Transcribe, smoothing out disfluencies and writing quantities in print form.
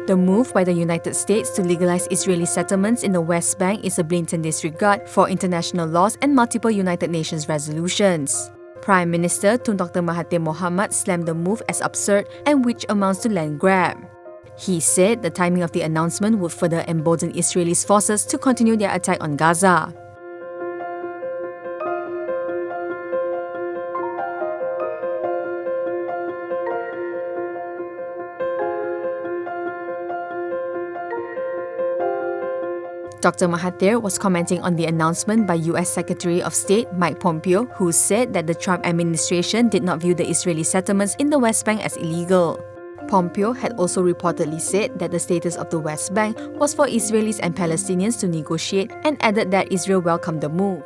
The move by the United States to legalize Israeli settlements in the West Bank is a blatant disregard for international laws and multiple United Nations resolutions. Prime Minister Tun Dr. Mahathir Mohamad slammed the move as absurd and which amounts to land grab. He said the timing of the announcement would further embolden Israeli's forces to continue their attack on Gaza. Dr. Mahathir was commenting on the announcement by US Secretary of State Mike Pompeo, who said that the Trump administration did not view the Israeli settlements in the West Bank as illegal. Pompeo had also reportedly said that the status of the West Bank was for Israelis and Palestinians to negotiate and added that Israel welcomed the move.